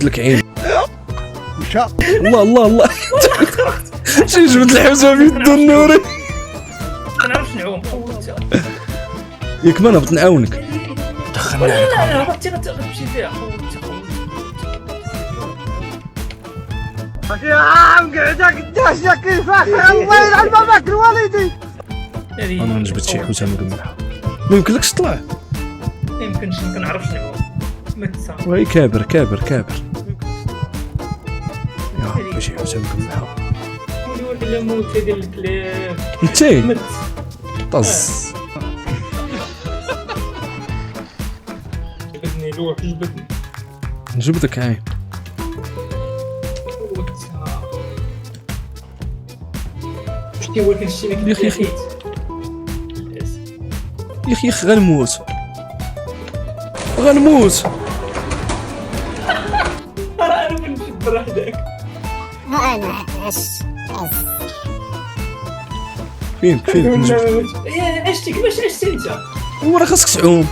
نجبد لك عين. مشى الله الله الله. شي جبد الحوسه في يدو النوري. ما نعرفش نعوم. ياك ما نهبط نعاونك. دخلنا عليك. لا هبطتي غتمشي فيها. يا عم قعدة قداش يا كيفاش الله يلعن باباك الوالدي. انا نجبد شي حوسه مقمحه. ما يمكنلكش تطلع. ما يمكنش نعرفش نعوم. متسا. وي كابر كابر كابر. يا ربي شي حوسه مقمحه. ولا موت ديال الكلاب. انتي مت. طز. جبدني لوح جبدني. نجبدك عين. شتي هو كنشتي لك يا اخي يا اخي غنموت غنموت. راه انا بنشبر هذاك. فين نجبد. عشتي كيفاش عشتي انت؟ وراه خاصك تعوم.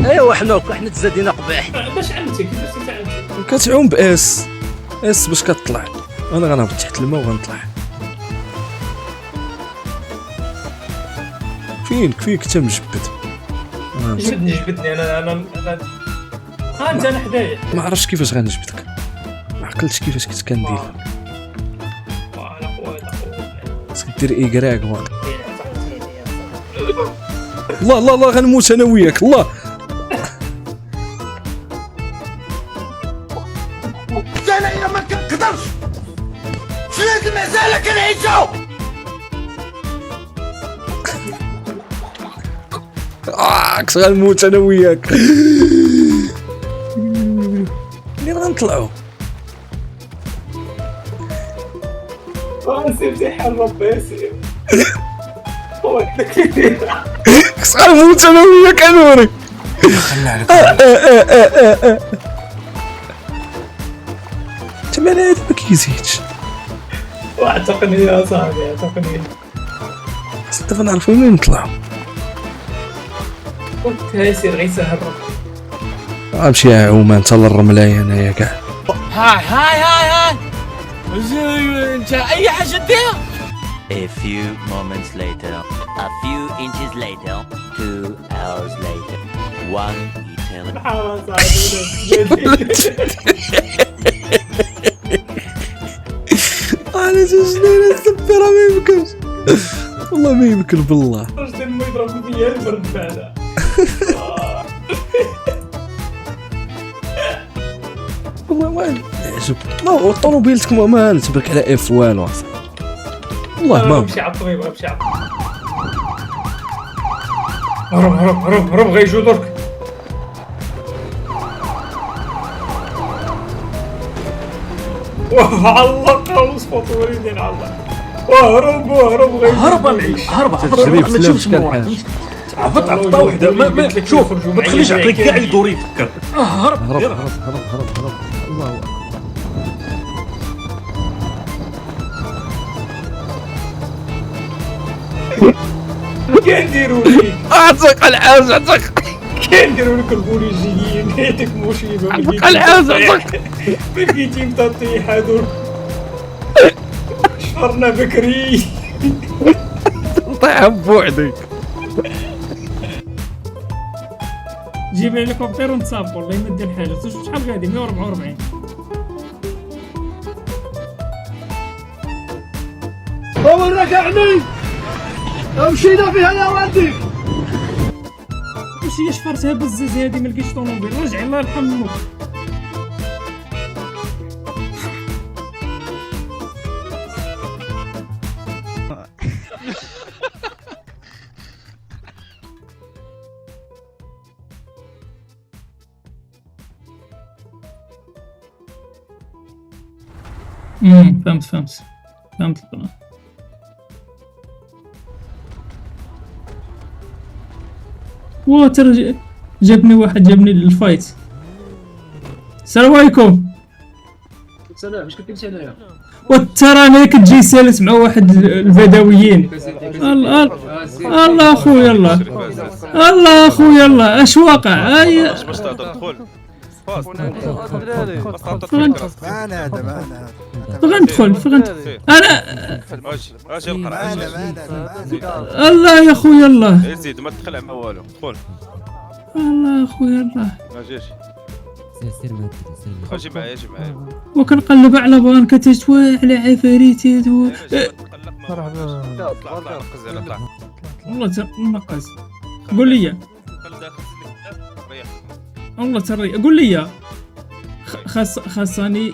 ايوا حنا تزادينا قباح. باش عمتك كيفاش انت عمتك؟ كتعوم باس باش كتطلع. انا غنهبط تحت الماء وغنطلع. فيك انت مجبد. جبدني انا انت انا حدايا. ما عرفتش كيفاش غنجبدك. ما عقلتش كيفاش كنت كندير. خاصك دير ايكراك الله الله الله غنموت انا وياك الله. انا الا ما كنقدرش شنو مازال كنعيشو. كنت غنموت انا وياك. منين غنطلعو؟ سير حال ربي سير. هو هكذا كنت غنموت انا وياك انوري. انت مالك هذا ما كيزيدش. اعتقني يا صاحبي اعتقني. خاصنا دابا نعرفو منين نطلعو. قلت هاي سير غيسهل ربي. غنمشي يا عومان حتى للرملايه انايا كاع. هاي انت اي حاجه دير. A few moments later, a few inches later, 2 hours later, 1 eternity. انا شنو السبيره ما يمكنش والله ما يمكن بالله. واش ديما يضرب فيا البرد بعدا. والله ما عجب. ما طوموبيلتك ما تبرك على اف والو والله ما. غنمشي على الطبيب غنمشي على هرب غيجو درك. علق وصفط وريني نعلق. هرب غيجو. هرب ما تشوفش من هبط عطا وحده. شوف ما تخليش عقلك كاع يدور يفكر. هرب الله اكبر. كنديروا لك اعتق العاز اعتق. كنديروا لك البوليسيين هيتك مصيبه. اعتق العاز اعتق. بقيتي متطيح هادو. شفرنا بكري. طيح بوحدك. جيب هليكوبتر ونتصابوا والله ما دير حاجه. شحال غادي 144. هو رجعني مشينا فيها يا ولدي. واش هي شفرتها بزاز هادي ما لقيتش طوموبيل. رجع الله يرحم امك. فهمت البلان. ترى جابني واحد للفايت. السلام عليكم. سلام واش كنتي هنايا؟ وترى انا كتجي سالس مع واحد البدويين. الله اخويا الله اش واقع؟ باش تهضر دخول فاست معنا هذا معنا فغندخل انا اجي القرعه الله يا خويا الله زيد ما تدخل مع والو دخل الله يا خويا الله اجيش سير معايا اجي معايا وكنقلب على بانكة على عفاريتات طلع والله نقص قول لي والله ترى قول لي خاصني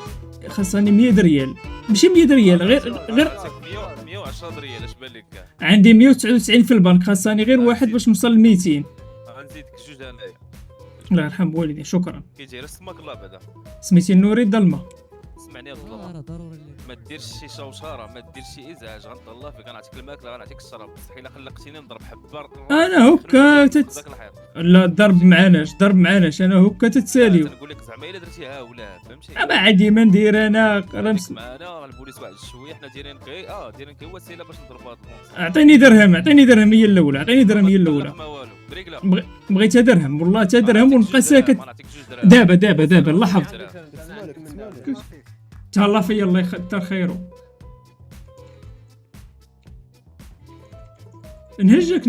100 ريال ماشي 100 ريال غير 110 ريال اش بان لك كاع عندي 199 في البنك خاصني غير واحد باش نوصل ل 200 غنزيدك جوج انايا الله يرحم والدي شكرا كي جاي سماك الله بعدا سميتي نوري الظلمه سمعني الظلام ما ديرش شي شوشره ما ديرش شي ازعاج غنطلع فيك غنعطيك الماكله غنعطيك الشراب بصح الا قلقتيني نضرب حبار انا هكا لا ضرب معناش انا هكا تتساليو نقول لك زعما الا درتيها ولا فهمتي ما عندي ما ندير انا راه معنا البوليس واحد شويه حنا دايرين كي وسيله باش نضربوا هاد الموضوع اعطيني درهم هي الاولى ما والو بريكلا بغيتها درهم والله تا درهم ونبقى ساكت دابا اللحظه تهلا فيا الله يكثر خيرو نهجك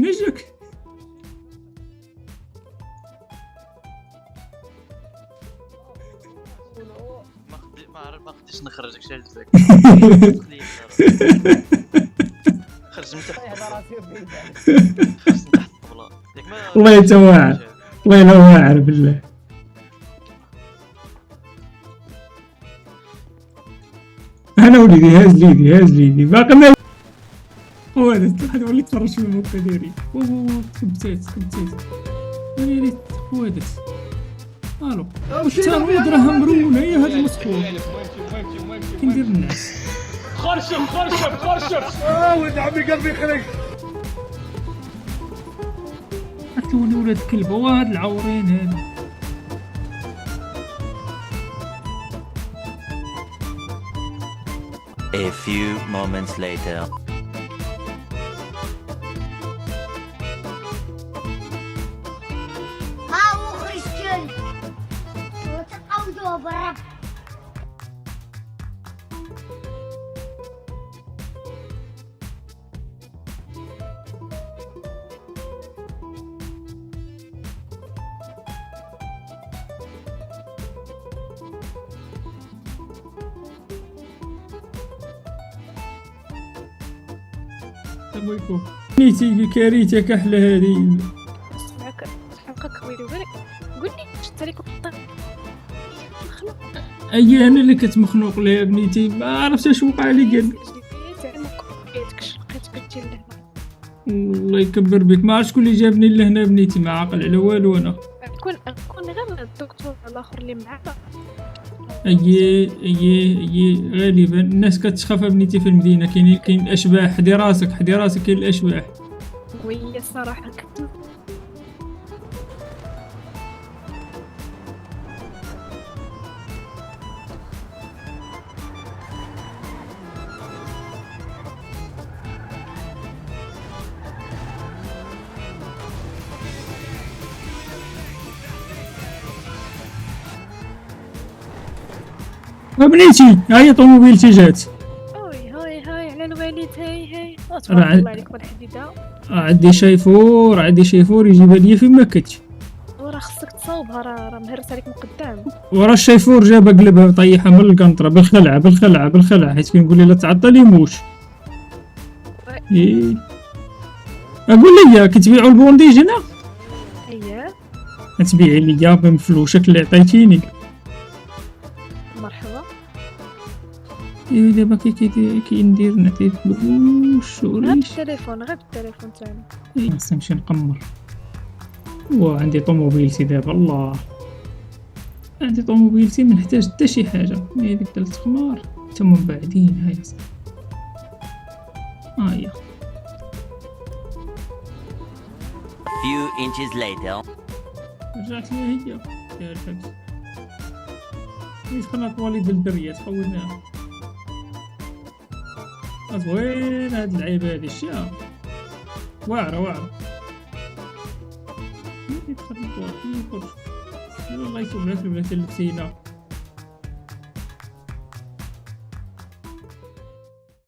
ما قدرتش نخرجك شي جزاك خرج من تحت الطبله الله يتواعر الله لا واعر بالله انا وليدي هاز ليدي باقي ما هو هذا واحد وليت تفرج في الموقع ديالي كبتات ويلي خوادت الو واش تاع دراهم مرونه هي هاد المسكون كي ندير الناس خرشف ولد عمي قلبي خلق عطوني ولاد كلبه وهاد العورين هذا A few moments later. خرج كلب وتقوجوا بالرب تبويكو نيتي كاريتك احلى هذه حقك ويلي قول لي شفت عليك الطيب اي انا اللي كنت مخنوق ليها بنيتي ما عرفتش اش وقع لي قلبي الله يكبر بك ما عرفتش شكون اللي جابني لهنا بنيتي ما عاقل على والو انا كون غير الدكتور الاخر اللي معاك اييه غالبا الناس كتخاف بنيتي في المدينه كاين الاشباح حدي راسك كاين الاشباح وهي الصراحه كنت بنيتي هاي طوموبيلتي جات هاي على الوالد هاي تبارك الله عليك بالحديده عندي شيفور يجيبها ليا فين ما كنت وراه خصك تصاوبها راه مهرس عليك من قدام ورا الشيفور جابها قلبها طيحها من القنطره بالخلعه حيت كنقول لي لا تعطل يموت اقول لي كتبيعوا البونديج هنا اييه تبيعي ليا بفلوسك اللي عطيتيني مرحبا دابا كي ندير نعطيك فلوس غير بالتليفون تاعنا خاصني نمشي نقمر وعندي طوموبيلتي دابا الله عندي طوموبيلتي ما نحتاج حتى شي حاجه هي ديك 3 خمار تما بعدين هيا صافي هيا Few inches later. رجعت ليها هي يا الحبس خلنا والد الدريات حولناها زوين هاد اللعيبه هادي الشيا واعره الله يسوي لك البنات اللي في سينا.